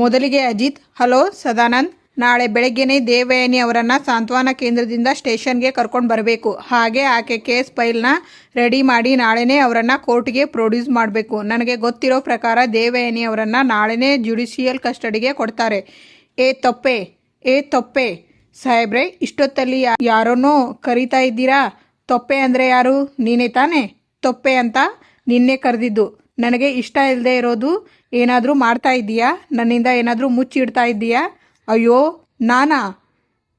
ಮೊದಲಿಗೆ ಅಜಿತ್, ಹಲೋ ಸದಾನಂದ್, ನಾಳೆ ಬೆಳಗ್ಗೆನೇ ದೇವಯಾನಿ ಅವರನ್ನು ಸಾಂತ್ವನ ಕೇಂದ್ರದಿಂದ ಸ್ಟೇಷನ್ಗೆ ಕರ್ಕೊಂಡು ಬರಬೇಕು. ಹಾಗೆ ಆಕೆ ಕೇಸ್ ಫೈಲ್ನ ರೆಡಿ ಮಾಡಿ ನಾಳೆನೇ ಅವರನ್ನು ಕೋರ್ಟ್ಗೆ ಪ್ರೊಡ್ಯೂಸ್ ಮಾಡಬೇಕು. ನನಗೆ ಗೊತ್ತಿರೋ ಪ್ರಕಾರ ದೇವಯಾನಿ ಅವರನ್ನು ನಾಳೆನೇ ಜುಡಿಷಿಯಲ್ ಕಸ್ಟಡಿಗೆ ಕೊಡ್ತಾರೆ. ಏ ತೊಪ್ಪೆ ಸಾಹೇಬ್ರೆ, ಇಷ್ಟೊತ್ತಲ್ಲಿ ಯಾರನ್ನೋ ಕರೀತಾ ಇದ್ದೀರಾ? ತೊಪ್ಪೆ ಅಂದರೆ ಯಾರು? ನೀನೇ ತಾನೇ ತೊಪ್ಪೆ ಅಂತ ನಿನ್ನೆ ಕರೆದಿದ್ದು. ನನಗೆ ಇಷ್ಟ ಇಲ್ಲದೆ ಇರೋದು ಏನಾದರೂ ಮಾಡ್ತಾ ಇದ್ದೀಯಾ? ನನ್ನಿಂದ ಏನಾದರೂ ಮುಚ್ಚಿಡ್ತಾ ಇದ್ದೀಯಾ? ಅಯ್ಯೋ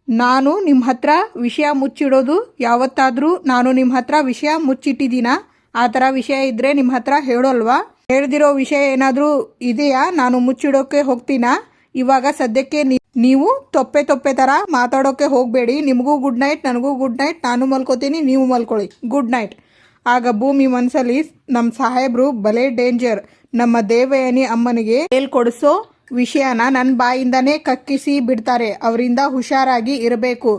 ನಾನು ನಿಮ್ಮ ಹತ್ರ ವಿಷಯ ಮುಚ್ಚಿಡೋದು ಯಾವತ್ತಾದರೂ ನಾನು ನಿಮ್ಮ ಹತ್ರ ವಿಷಯ ಮುಚ್ಚಿಟ್ಟಿದ್ದೀನಾ? ಆ ಥರ ವಿಷಯ ಇದ್ದರೆ ನಿಮ್ಮ ಹತ್ರ ಹೇಳೋಲ್ವಾ? ಹೇಳ್ದಿರೋ ವಿಷಯ ಏನಾದರೂ ಇದೆಯಾ? ನಾನು ಮುಚ್ಚಿಡೋಕ್ಕೆ ಹೋಗ್ತೀನಾ? ಇವಾಗ ಸದ್ಯಕ್ಕೆ ನೀವು ತೊಪ್ಪೆ ಥರ ಮಾತಾಡೋಕ್ಕೆ ಹೋಗಬೇಡಿ. ನಿಮಗೂ ಗುಡ್ ನೈಟ್, ನನಗೂ ಗುಡ್ ನೈಟ್. ನಾನು ಮಲ್ಕೋತೀನಿ, ನೀವು ಮಲ್ಕೊಳ್ಳಿ. Good night. ಆಗ ಭೂಮಿ ಮನಸ್ಸಲ್ಲಿ, ನಮ್ಮ ಸಾಹೇಬ್ರು ಬಲೆ ಡೇಂಜರ್. ನಮ್ಮ ದೇವಯಾನಿ ಅಮ್ಮನಿಗೆ ಹೇಳ್ಕೊಡಿಸೋ ವಿಷಯನ ನನ್ನ ಬಾಯಿಂದನೇ ಕಕ್ಕಿಸಿ ಬಿಡ್ತಾರೆ. ಅವರಿಂದ ಹುಷಾರಾಗಿ ಇರಬೇಕು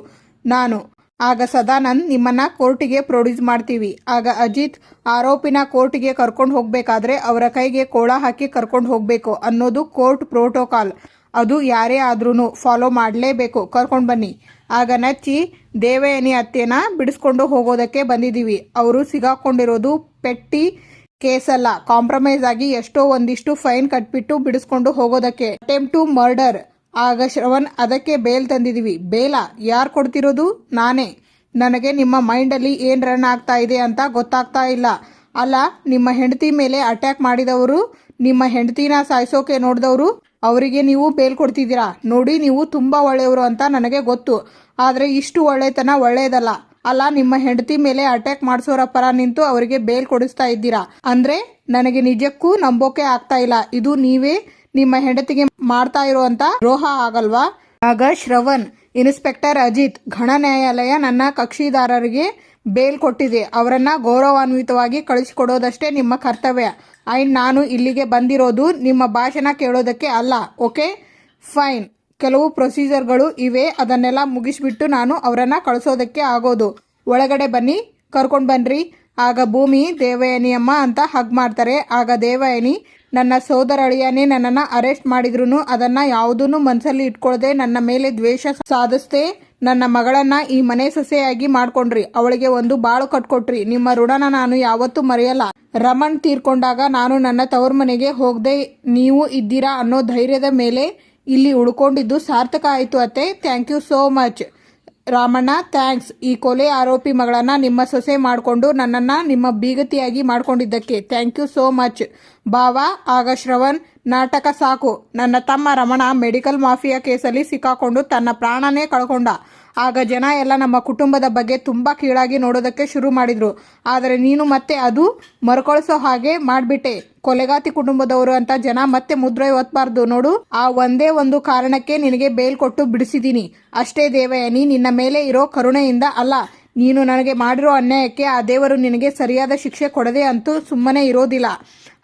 ನಾನು. ಆಗ ಸದಾನಂದ್, ನಿಮ್ಮನ್ನ ಕೋರ್ಟಿಗೆ ಪ್ರೊಡ್ಯೂಸ್ ಮಾಡ್ತೀವಿ. ಆಗ ಅಜಿತ್, ಆರೋಪಿನ ಕೋರ್ಟಿಗೆ ಕರ್ಕೊಂಡು ಹೋಗಬೇಕಾದ್ರೆ ಅವರ ಕೈಗೆ ಕೋಳ ಹಾಕಿ ಕರ್ಕೊಂಡು ಹೋಗಬೇಕು ಅನ್ನೋದು ಕೋರ್ಟ್ ಪ್ರೋಟೋಕಾಲ್. ಅದು ಯಾರೇ ಆದ್ರೂ ಫಾಲೋ ಮಾಡಲೇಬೇಕು. ಕರ್ಕೊಂಡು ಬನ್ನಿ. ಆಗ ನಚ್ಚಿ, ದೇವಯಾನಿ ಅತ್ತೆನ ಬಿಡಿಸ್ಕೊಂಡು ಹೋಗೋದಕ್ಕೆ ಬಂದಿದ್ದೀವಿ. ಅವರು ಸಿಗಾಕೊಂಡಿರೋದು ಪೆಟ್ಟಿ ಕೇಸಲ್ಲ, ಕಾಂಪ್ರಮೈಸ್ ಆಗಿ ಎಷ್ಟೋ ಒಂದಿಷ್ಟು ಫೈನ್ ಕಟ್ಬಿಟ್ಟು ಬಿಡಿಸ್ಕೊಂಡು ಹೋಗೋದಕ್ಕೆ. Attempt to murder. ಆಗ ಶ್ರವಣ್, ಅದಕ್ಕೆ ಬೇಲ್ ತಂದಿದ್ದೀವಿ. ಬೇಲಾ? ಯಾರು ಕೊಡ್ತಿರೋದು? ನಾನೇ. ನನಗೆ ನಿಮ್ಮ ಮೈಂಡಲ್ಲಿ ಏನು ರನ್ ಆಗ್ತಾ ಇದೆ ಅಂತ ಗೊತ್ತಾಗ್ತಾ ಇಲ್ಲ. ಅಲ್ಲ, ನಿಮ್ಮ ಹೆಂಡತಿ ಮೇಲೆ ಅಟ್ಯಾಕ್ ಮಾಡಿದವರು, ನಿಮ್ಮ ಹೆಂಡತಿನ ಸಾಯಿಸೋಕೆ ನೋಡಿದವರು, ಅವರಿಗೆ ನೀವು ಬೇಲ್ ಕೊಡ್ತಿದ್ದೀರಾ? ನೋಡಿ, ನೀವು ತುಂಬ ಒಳ್ಳೆಯವರು ಅಂತ ನನಗೆ ಗೊತ್ತು. ಆದರೆ ಇಷ್ಟು ಒಳ್ಳೆತನ ಒಳ್ಳೆಯದಲ್ಲ. ಅಲ್ಲ, ನಿಮ್ಮ ಹೆಂಡತಿ ಮೇಲೆ ಅಟ್ಯಾಕ್ ಮಾಡಿಸೋರ ಪರ ನಿಂತು ಅವರಿಗೆ ಬೇಲ್ ಕೊಡಿಸ್ತಾ ಇದ್ದೀರಾ ಅಂದರೆ ನನಗೆ ನಿಜಕ್ಕೂ ನಂಬೋಕೆ ಆಗ್ತಾ ಇಲ್ಲ. ಇದು ನೀವೇ ನಿಮ್ಮ ಹೆಂಡತಿಗೆ ಮಾಡ್ತಾ ಇರೋಂಥ ದ್ರೋಹ ಆಗಲ್ವಾ? ಆಗ ಶ್ರವಣ್, ಇನ್ಸ್ಪೆಕ್ಟರ್ ಅಜಿತ್, ಘನ ನ್ಯಾಯಾಲಯ ನನ್ನ ಕಕ್ಷಿದಾರರಿಗೆ ಬೇಲ್ ಕೊಟ್ಟಿದೆ. ಅವರನ್ನ ಗೌರವಾನ್ವಿತವಾಗಿ ಕಳಿಸಿಕೊಡೋದಷ್ಟೇ ನಿಮ್ಮ ಕರ್ತವ್ಯ. ಆ್ಯಂಡ್ ನಾನು ಇಲ್ಲಿಗೆ ಬಂದಿರೋದು ನಿಮ್ಮ ಭಾಷಣ ಕೇಳೋದಕ್ಕೆ ಅಲ್ಲ. Okay fine. ಕೆಲವು ಪ್ರೊಸೀಜರ್ಗಳು ಇವೆ, ಅದನ್ನೆಲ್ಲ ಮುಗಿಸ್ಬಿಟ್ಟು ನಾನು ಅವರನ್ನು ಕಳಿಸೋದಕ್ಕೆ ಆಗೋದು. ಒಳಗಡೆ ಬನ್ನಿ, ಕರ್ಕೊಂಡು ಬನ್ನಿರಿ. ಆಗ ಭೂಮಿ ದೇವಯಾನಿಯಮ್ಮ ಅಂತ ಹಗ್ ಮಾಡ್ತಾರೆ. ಆಗ ದೇವಯಾನಿ, ನನ್ನ ಸೋದರ ಅಳಿಯನೇ ನನ್ನನ್ನು ಅರೆಸ್ಟ್ ಮಾಡಿದ್ರು ಅದನ್ನು ಯಾವುದನ್ನು ಮನಸ್ಸಲ್ಲಿ ಇಟ್ಕೊಳ್ಳದೆ ನನ್ನ ಮೇಲೆ ದ್ವೇಷ ಸಾಧಿಸ್ದೆ ನನ್ನ ಮಗಳನ್ನ ಈ ಮನೆ ಸೊಸೆಯಾಗಿ ಮಾಡ್ಕೊಂಡ್ರಿ. ಅವಳಿಗೆ ಒಂದು ಬಾಳು ಕಟ್ಕೊಟ್ರಿ. ನಿಮ್ಮ ಋಣನ ನಾನು ಯಾವತ್ತೂ ಮರೆಯಲ್ಲ. ರಮಣ್ ತೀರ್ಕೊಂಡಾಗ ನಾನು ನನ್ನ ತವ್ರ ಮನೆಗೆ ಹೋಗದೆ ನೀವು ಇದ್ದೀರಾ ಅನ್ನೋ ಧೈರ್ಯದ ಮೇಲೆ ಇಲ್ಲಿ ಉಳ್ಕೊಂಡಿದ್ದು ಸಾರ್ಥಕ ಆಯಿತು ಅತ್ತೆ. Thank you so much. Ramanna, thanks. ಈ ಕೊಲೆ ಆರೋಪಿ ಮಗಳನ್ನ ನಿಮ್ಮ ಸೊಸೆ ಮಾಡಿಕೊಂಡು ನನ್ನನ್ನು ನಿಮ್ಮ ಬೀಗತಿಯಾಗಿ ಮಾಡ್ಕೊಂಡಿದ್ದಕ್ಕೆ ಥ್ಯಾಂಕ್ ಯು ಸೋ ಮಚ್ ಬಾವ. ಆಗ ಶ್ರವಣ್, ನಾಟಕ ಸಾಕು. ನನ್ನ ತಮ್ಮ ರಮಣ ಮೆಡಿಕಲ್ ಮಾಫಿಯಾ ಕೇಸಲ್ಲಿ ಸಿಕ್ಕಾಕೊಂಡು ತನ್ನ ಪ್ರಾಣನೇ ಕಳ್ಕೊಂಡ. ಆಗ ಜನ ಎಲ್ಲ ನಮ್ಮ ಕುಟುಂಬದ ಬಗ್ಗೆ ತುಂಬ ಕೀಳಾಗಿ ನೋಡೋದಕ್ಕೆ ಶುರು ಮಾಡಿದ್ರು. ಆದರೆ ನೀನು ಮತ್ತೆ ಅದು ಮರುಕಳಿಸೋ ಹಾಗೆ ಮಾಡಿಬಿಟ್ಟೆ. ಕೊಲೆಗಾತಿ ಕುಟುಂಬದವರು ಅಂತ ಜನ ಮತ್ತೆ ಮುದ್ರೆ ಒತ್ತಬಾರ್ದು ನೋಡು. ಆ ಒಂದೇ ಒಂದು ಕಾರಣಕ್ಕೆ ನಿನಗೆ ಬೇಲ್ ಕೊಟ್ಟು ಬಿಡಿಸಿದ್ದೀನಿ ಅಷ್ಟೇ ದೇವಯಾನಿ. ನಿನ್ನ ಮೇಲೆ ಇರೋ ಕರುಣೆಯಿಂದ ಅಲ್ಲ, ನೀನು ನನಗೆ ಮಾಡಿರೋ ಅನ್ಯಾಯಕ್ಕೆ ಆ ದೇವರು ನಿನಗೆ ಸರಿಯಾದ ಶಿಕ್ಷೆ ಕೊಡದೆ ಅಂತೂ ಸುಮ್ಮನೆ ಇರೋದಿಲ್ಲ.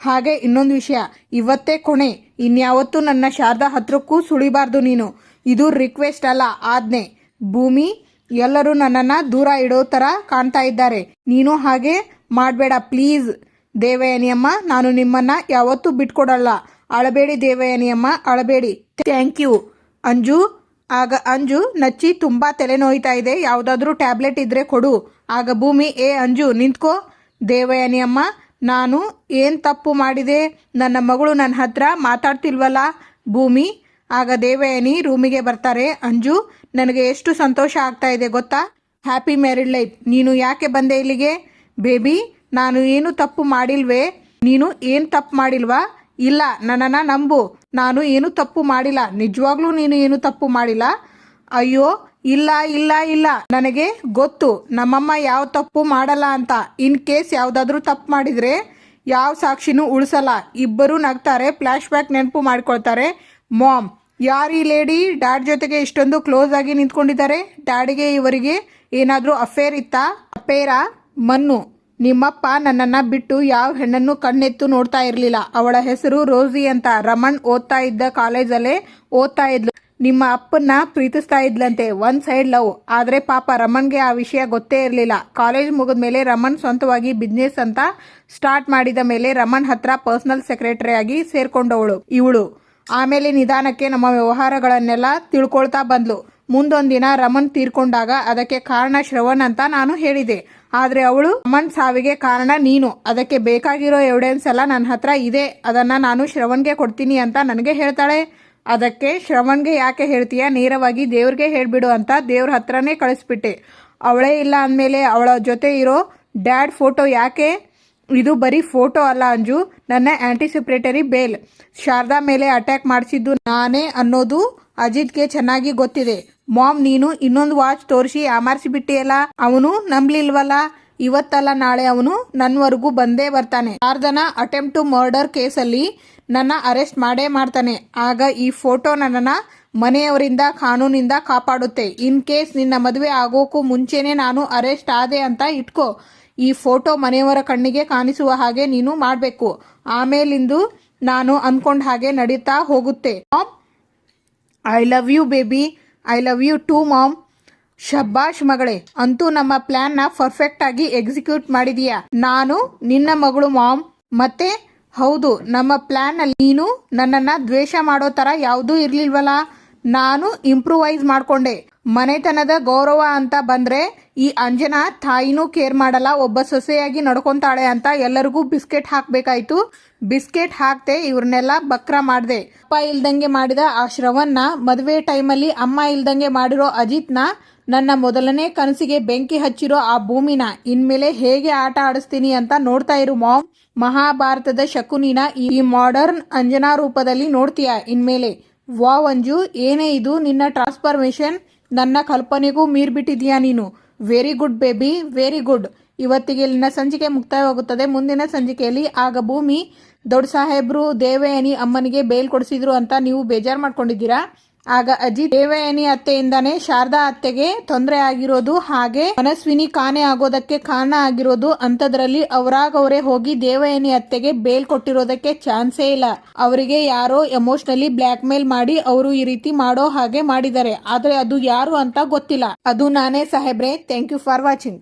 ಹಾಗೆ ಇನ್ನೊಂದು ವಿಷಯ, ಇವತ್ತೇ ಕೊನೆ. ಇನ್ಯಾವತ್ತೂ ನನ್ನ ಶಾರದಾ ಹತ್ರಕ್ಕೂ ಸುಳಿಬಾರ್ದು ನೀನು. ಇದು ರಿಕ್ವೆಸ್ಟ್ ಅಲ್ಲ, ಆಜ್ಞೆ. ಭೂಮಿ, ಎಲ್ಲರೂ ನನ್ನನ್ನು ದೂರ ಇಡೋ ಥರ ಕಾಣ್ತಾ ಇದ್ದಾರೆ. ನೀನು ಹಾಗೆ ಮಾಡಬೇಡ ಪ್ಲೀಸ್. ದೇವಯಾನಿಯಮ್ಮ, ನಾನು ನಿಮ್ಮನ್ನ ಯಾವತ್ತೂ ಬಿಟ್ಕೊಡಲ್ಲ. ಅಳಬೇಡಿ ದೇವಯಾನಿಯಮ್ಮ, ಅಳಬೇಡಿ. Thank you Anju. ಆಗ ಅಂಜು, ನಚ್ಚಿ, ತುಂಬ ತಲೆನೋಯ್ತಾ ಇದೆ, ಯಾವುದಾದ್ರೂ ಟ್ಯಾಬ್ಲೆಟ್ ಇದ್ರೆ ಕೊಡು. ಆಗ ಭೂಮಿ, ಅಂಜು ನಿಂತ್ಕೋ. ದೇವಯಾನಿಯಮ್ಮ, ನಾನು ಏನು ತಪ್ಪು ಮಾಡಿದೆ? ನನ್ನ ಮಗಳು ನನ್ನ ಹತ್ರ ಮಾತಾಡ್ತಿಲ್ವಲ್ಲ? ಭೂಮಿ. ಆಗ ದೇವಯಾನಿ ರೂಮಿಗೆ ಬರ್ತಾರೆ. ಅಂಜು, ನನಗೆ ಎಷ್ಟು ಸಂತೋಷ ಆಗ್ತಾ ಇದೆ ಗೊತ್ತಾ? Happy married life. ನೀನು ಯಾಕೆ ಬಂದೆ ಇಲ್ಲಿಗೆ? ಬೇಬಿ, ನಾನು ಏನು ತಪ್ಪು ಮಾಡಿಲ್ವೇ? ನೀನು ಏನು ತಪ್ಪು ಮಾಡಿಲ್ವಾ? ಇಲ್ಲ, ನನ್ನನ್ನು ನಂಬು. ನಾನು ಏನು ತಪ್ಪು ಮಾಡಿಲ್ಲ. ನಿಜವಾಗ್ಲೂ ನೀನು ಏನು ತಪ್ಪು ಮಾಡಿಲ್ಲ. ಅಯ್ಯೋ ಇಲ್ಲ ಇಲ್ಲ ಇಲ್ಲ, ನನಗೆ ಗೊತ್ತು ನಮ್ಮಮ್ಮ ಯಾವ ತಪ್ಪು ಮಾಡಲ್ಲ ಅಂತ. ಇನ್ ಕೇಸ್ ಯಾವುದಾದ್ರೂ ತಪ್ಪು ಮಾಡಿದರೆ ಯಾವ ಸಾಕ್ಷಿನೂ ಉಳಿಸಲ್ಲ. ಇಬ್ಬರು ನಗ್ತಾರೆ, ಫ್ಲ್ಯಾಶ್ ಬ್ಯಾಕ್ ನೆನಪು ಮಾಡ್ಕೊಳ್ತಾರೆ. ಮಾಮ್, ಯಾರು ಈ ಲೇಡಿ ಡ್ಯಾಡ್ ಜೊತೆಗೆ ಇಷ್ಟೊಂದು ಕ್ಲೋಸ್ ಆಗಿ ನಿಂತ್ಕೊಂಡಿದ್ದಾರೆ? ಡ್ಯಾಡಿಗೆ ಇವರಿಗೆ ಏನಾದರೂ ಅಫೇರ್ ಇತ್ತಾ? ಅಫೇರಾ? ಮನ್ನು, ನಿಮ್ಮಪ್ಪ ನನ್ನನ್ನು ಬಿಟ್ಟು ಯಾವ ಹೆಣ್ಣನ್ನು ಕಣ್ಣೆತ್ತು ನೋಡ್ತಾ ಇರಲಿಲ್ಲ. ಅವಳ ಹೆಸರು ರೋಸಿ ಅಂತ. ರಮಣ್ ಓದ್ತಾ ಇದ್ದ ಕಾಲೇಜಲ್ಲೇ ಓದ್ತಾ ಇದ್ಲು. ನಿಮ್ಮ ಅಪ್ಪನ್ನ ಪ್ರೀತಿಸ್ತಾ ಇದ್ಲಂತೆ. One side love. ಆದರೆ ಪಾಪ ರಮಣ್ಗೆ ಆ ವಿಷಯ ಗೊತ್ತೇ ಇರಲಿಲ್ಲ. ಕಾಲೇಜ್ ಮುಗಿದ ಮೇಲೆ ರಮಣ್ ಸ್ವಂತವಾಗಿ ಬಿಸ್ನೆಸ್ ಅಂತ ಸ್ಟಾರ್ಟ್ ಮಾಡಿದ ಮೇಲೆ ರಮಣ್ ಹತ್ರ ಪರ್ಸನಲ್ ಸೆಕ್ರೆಟರಿ ಆಗಿ ಸೇರ್ಕೊಂಡವಳು ಇವಳು. ಆಮೇಲೆ ನಿಧಾನಕ್ಕೆ ನಮ್ಮ ವ್ಯವಹಾರಗಳನ್ನೆಲ್ಲ ತಿಳ್ಕೊಳ್ತಾ ಬಂದ್ಲು. ಮುಂದೊಂದಿನ ರಮಣ್ ತೀರ್ಕೊಂಡಾಗ ಅದಕ್ಕೆ ಕಾರಣ ಶ್ರವಣ್ ಅಂತ ನಾನು ಹೇಳಿದೆ. ಆದರೆ ಅವಳು ರಮಣ್ ಸಾವಿಗೆ ಕಾರಣ ನೀನು, ಅದಕ್ಕೆ ಬೇಕಾಗಿರೋ ಎವಿಡೆನ್ಸ್ ಎಲ್ಲ ನನ್ನ ಹತ್ರ ಇದೆ, ಅದನ್ನು ನಾನು ಶ್ರವಣ್ಗೆ ಕೊಡ್ತೀನಿ ಅಂತ ನನಗೆ ಹೇಳ್ತಾಳೆ. ಅದಕ್ಕೆ ಶ್ರವಣ್ಗೆ ಯಾಕೆ ಹೇಳ್ತೀಯ, ನೇರವಾಗಿ ದೇವ್ರಿಗೆ ಹೇಳಿಬಿಡು ಅಂತ ದೇವ್ರ ಹತ್ರನೇ ಕಳಿಸ್ಬಿಟ್ಟೆ. ಅವಳೇ ಇಲ್ಲ ಅಂದಮೇಲೆ ಅವಳ ಜೊತೆ ಇರೋ ಡ್ಯಾಡ್ ಫೋಟೋ ಯಾಕೆ? ಇದು ಬರೀ ಫೋಟೋ ಅಲ್ಲ ಅಂಜು, ನನ್ನ ಆಂಟಿಸಿಪೇಟರಿ ಬೇಲ್. ಶಾರದಾ ಮೇಲೆ ಅಟ್ಯಾಕ್ ಮಾಡಿಸಿದ್ದು ನಾನೇ ಅನ್ನೋದು ಅಜಿತ್ಗೆ ಚೆನ್ನಾಗಿ ಗೊತ್ತಿದೆ. ಮಾಮ್, ನೀನು ಇನ್ನೊಂದು ವಾಚ್ ತೋರಿಸಿ ಯಾಮಾರಿಸಿಬಿಟ್ಟಿಯಲ್ಲ, ಅವನು ನಂಬಲಿಲ್ವಲ್ಲ. ಇವತ್ತಲ್ಲ ನಾಳೆ ಅವನು ನನ್ನವರೆಗೂ ಬಂದೇ ಬರ್ತಾನೆ. ಶಾರದನ ಅಟೆಂಪ್ಟ್ ಟು ಮರ್ಡರ್ ಕೇಸಲ್ಲಿ ನನ್ನ ಅರೆಸ್ಟ್ ಮಾಡೇ ಮಾಡ್ತಾನೆ. ಆಗ ಈ ಫೋಟೋ ನನ್ನನ್ನು ಮನೆಯವರಿಂದ ಕಾನೂನಿಂದ ಕಾಪಾಡುತ್ತೆ. ಇನ್ ಕೇಸ್ ನಿನ್ನ ಮದುವೆ ಆಗೋಕ್ಕೂ ಮುಂಚೆನೇ ನಾನು ಅರೆಸ್ಟ್ ಆದೆ ಅಂತ ಇಟ್ಕೋ, ಈ ಫೋಟೋ ಮನೆಯವರ ಕಣ್ಣಿಗೆ ಕಾಣಿಸುವ ಹಾಗೆ ನೀನು ಮಾಡಬೇಕು. ಆಮೇಲಿಂದು ನಾನು ಅಂದ್ಕೊಂಡ ಹಾಗೆ ನಡೀತಾ ಹೋಗುತ್ತೆ. Mom, I love you baby, I love you too mom. ಶಬ್ಬಾಷ್ ಮಗಳೇ, ಅಂತೂ ನಮ್ಮ ಪ್ಲಾನ್ನ ಪರ್ಫೆಕ್ಟ್ ಆಗಿ ಎಕ್ಸಿಕ್ಯೂಟ್ ಮಾಡಿದೀಯಾ. ನಾನು ನಿನ್ನ ಮಗಳು ಮಾಮ್. ಮತ್ತೆ ಹೌದು, ನಮ್ಮ ಪ್ಲಾನ್ ಅಲ್ಲಿ ನೀನು ನನ್ನನ್ನ ದ್ವೇಷ ಮಾಡೋ ತರ ಯಾವುದೂ ಇರ್ಲಿಲ್ವಲ್ಲ. ನಾನು ಇಂಪ್ರೂವೈಸ್ ಮಾಡ್ಕೊಂಡೆ. ಮನೆತನದ ಗೌರವ ಅಂತ ಬಂದ್ರೆ ಈ ಅಂಜನಾ ತಾಯಿನೂ ಕೇರ್ ಮಾಡಲ್ಲ, ಒಬ್ಬ ಸೊಸೆಯಾಗಿ ನಡ್ಕೊಂತಾಳೆ ಅಂತ ಎಲ್ಲರಿಗೂ ಬಿಸ್ಕೆಟ್ ಹಾಕ್ಬೇಕಾಯ್ತು. ಬಿಸ್ಕೆಟ್ ಹಾಕ್ತೆ ಇವ್ರನ್ನೆಲ್ಲ ಬಕ್ರ ಮಾಡಿದೆ. ಅಪ್ಪ ಇಲ್ದಂಗೆ ಮಾಡಿದ ಆ ಶ್ರವಣ್ನ, ಮದುವೆ ಟೈಮಲ್ಲಿ ಅಮ್ಮ ಇಲ್ದಂಗೆ ಮಾಡಿರೋ ಅಜಿತ್ನ, ನನ್ನ ಮೊದಲನೇ ಕನಸಿಗೆ ಬೆಂಕಿ ಹಚ್ಚಿರೋ ಆ ಭೂಮಿನ ಇನ್ಮೇಲೆ ಹೇಗೆ ಆಟ ಆಡಿಸ್ತೀನಿ ಅಂತ ನೋಡ್ತಾ ಇರು ಮಾಮ್. ಮಹಾಭಾರತದ ಶಕುನಿನ ಈ ಮಾಡರ್ನ್ ಅಂಜನಾ ರೂಪದಲ್ಲಿ ನೋಡ್ತೀಯ ಇನ್ಮೇಲೆ. ವಾವ್ ಅಂಜು, ಏನೇ ಇದು ನಿನ್ನ ಟ್ರಾನ್ಸ್ಫಾರ್ಮೇಶನ್, ನನ್ನ ಕಲ್ಪನೆಗೂ ಮೀರ್ಬಿಟ್ಟಿದೀಯಾ ನೀನು. Very good baby, very good. ಇವತ್ತಿಗೆ ನಿನ್ನ ಸಂಚಿಕೆ ಮುಕ್ತಾಯವಾಗುತ್ತದೆ. ಮುಂದಿನ ಸಂಚಿಕೆಯಲ್ಲಿ ಆಗ ಭೂಮಿ ದೊಡ್ಡ ಸಾಹೇಬ್ರು ದೇವಯಾನಿ ಅಮ್ಮನಿಗೆ ಬೇಲ್ ಕೊಡಿಸಿದ್ರು ಅಂತ ನೀವು ಬೇಜಾರು ಮಾಡ್ಕೊಂಡಿದ್ದೀರಾ. ಆಗ ಅಜಿತ್ ದೇವಯಾನಿ ಅತ್ತೆಯಿಂದಾನೇ ಶಾರದಾ ಅತ್ತೆಗೆ ತೊಂದರೆ ಆಗಿರೋದು, ಹಾಗೆ ಮನಸ್ವಿನಿ ಕಾಣೆ ಆಗೋದಕ್ಕೆ ಕಾರಣ ಆಗಿರೋದು. ಅಂಥದ್ರಲ್ಲಿ ಅವರಾಗವರೇ ಹೋಗಿ ದೇವಯಾನಿ ಅತ್ತೆಗೆ ಬೇಲ್ ಕೊಟ್ಟಿರೋದಕ್ಕೆ ಚಾನ್ಸೇ ಇಲ್ಲ. ಅವರಿಗೆ ಯಾರೋ ಎಮೋಷನಲಿ ಬ್ಲ್ಯಾಕ್ ಮೇಲ್ ಮಾಡಿ ಅವರು ಈ ರೀತಿ ಮಾಡೋ ಹಾಗೆ ಮಾಡಿದ್ದಾರೆ. ಆದ್ರೆ ಅದು ಯಾರು ಅಂತ ಗೊತ್ತಿಲ್ಲ. ಅದು ನಾನೇ ಸಾಹೇಬ್ರೆ. Thank you for watching.